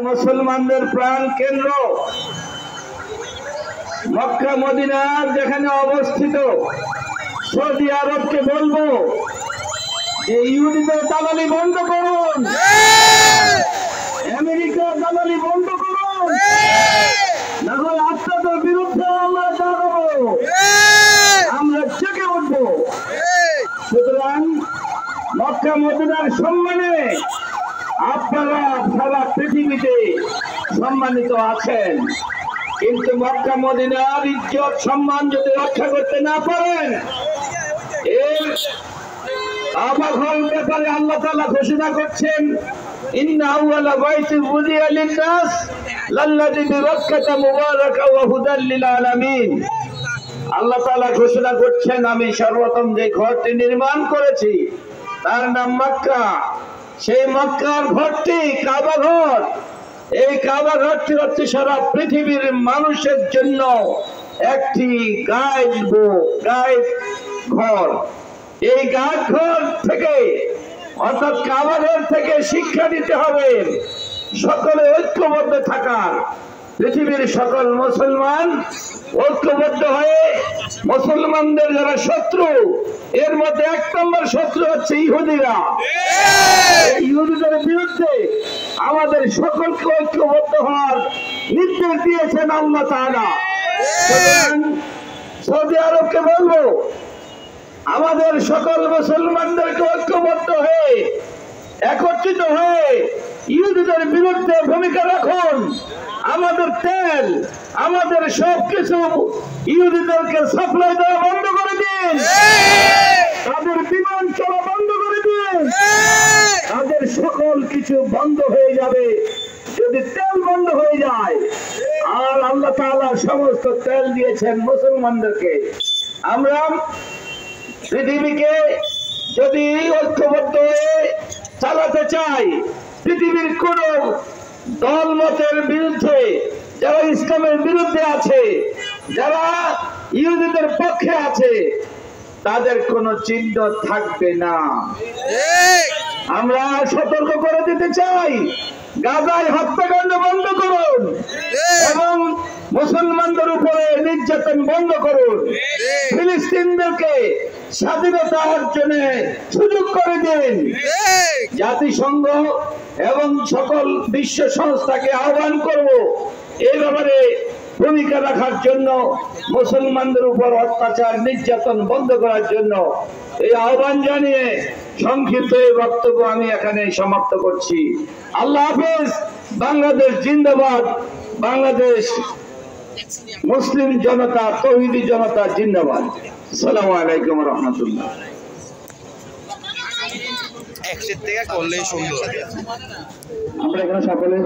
মুসলমানদের প্রাণ কেন্দ্র মক্কা মদিনা যেখানে অবস্থিত, সৌদি আরবকে বলবো যে ইহুদিদের দালালি বন্ধ করুন, আমেরিকার দালালি বন্ধ করুন, না হলে আপনাদের বিরুদ্ধে আমরা দাঁড়াবো, আমরা জেগে উঠবো। সুতরাং মক্কা মদিনার সম্মানে আপনারা সারা পৃথিবীতে সম্মানিত আছেন, কিন্তু মক্কা মদিনার ইজ্জত সম্মান যদি রক্ষা করতে না পারেন, এর আবাহল ব্যাপারে আল্লাহ তাআলা ঘোষণা করছেন, ইন্না আউওয়ালা বাইতিন বুদিয়া লিন-নাস লাল্লাযী বিবাক্কাতা মুবারাকান ওয়া হুদাল লিল আলামিন। আল্লাহ তাআলা ঘোষণা করছেন, আমি সর্বপ্রথম যে ঘরটি নির্মাণ করেছি তার নাম মক্কা। সেই মক্কার ঘরটি কাবা ঘর। এই কাবা ঘরটি হচ্ছে সারা পৃথিবীর মানুষের জন্য একটি গাইড ঘর। এই গাইড ঘর থেকে অর্থাৎ কাবা ঘর থেকে শিক্ষা নিতে হবে সকলে ঐক্যবদ্ধ থাকার। পৃথিবীর সকল মুসলমান ঐক্যবদ্ধ হয়ে মুসলমানদের যারা শত্রু, এর মধ্যে এক নম্বর শত্রু হচ্ছে ইহুদিরা। ইহুদিদের বিরুদ্ধে আমাদের সকলকে ঐক্যবদ্ধ হওয়ার নির্দেশ দিয়েছেন আল্লাহ তাআলা। সৌদি আরবকে বলবো, আমাদের সকল মুসলমানদেরকে ঐক্যবদ্ধ হয়ে একত্রিত হয়ে ইহুদিদের বিরুদ্ধে ভূমিকা রাখুন। আমাদের তেল, আমাদের সবকিছু ইহুদিদেরকে সাপ্লাই দেওয়া বন্ধ করে দিন, তাদের বিমান চলা বন্ধ করে দিন, তাদের সকল কিছু বন্ধ হয়ে যাবে যদি তেল বন্ধ হয়ে যায়। আর আল্লাহ তাআলা সমস্ত তেল দিয়েছেন মুসলমানদেরকে। আমরা পৃথিবীকে যদি ঐক্যবদ্ধ হয়ে চালাতে চাই, পৃথিবীর কোন দল মতের বিরুদ্ধে, যারা ইসলামের বিরুদ্ধে আছে, যারা ইহুদিদের পক্ষে আছে, তাদের কোনো চিহ্ন থাকবে না। আমরা সতর্ক করে দিতে চাই, গাজায় হত্যাকাণ্ড বন্ধ করুন এবং মুসলমানদের উপরে নির্যাতন বন্ধ করুন। ফিলিস্তিনদেরকে স্বাধীনতা অর্জনে সুযোগ করে দিন। জাতিসংঘ এবং সকল বিশ্ব সংস্থাকে আহ্বান করব এই ব্যাপারে ভূমিকা রাখার জন্য, মুসলমানদের উপর অত্যাচার নির্যাতন বন্ধ করার জন্য। এই আহ্বান জানিয়ে সংক্ষিপ্ত এই বক্তব্য আমি এখানে সমাপ্ত করছি। আল্লাহ হাফেজ। বাংলাদেশ জিন্দাবাদ। বাংলাদেশ মুসলিম জনতা, তৌহিদি জনতা জিন্দাবাদ। আসসালামু আলাইকুম ওয়া রাহমাতুল্লাহ। একসাথে করলেই সুন্দর। আমরা এখানে সকলে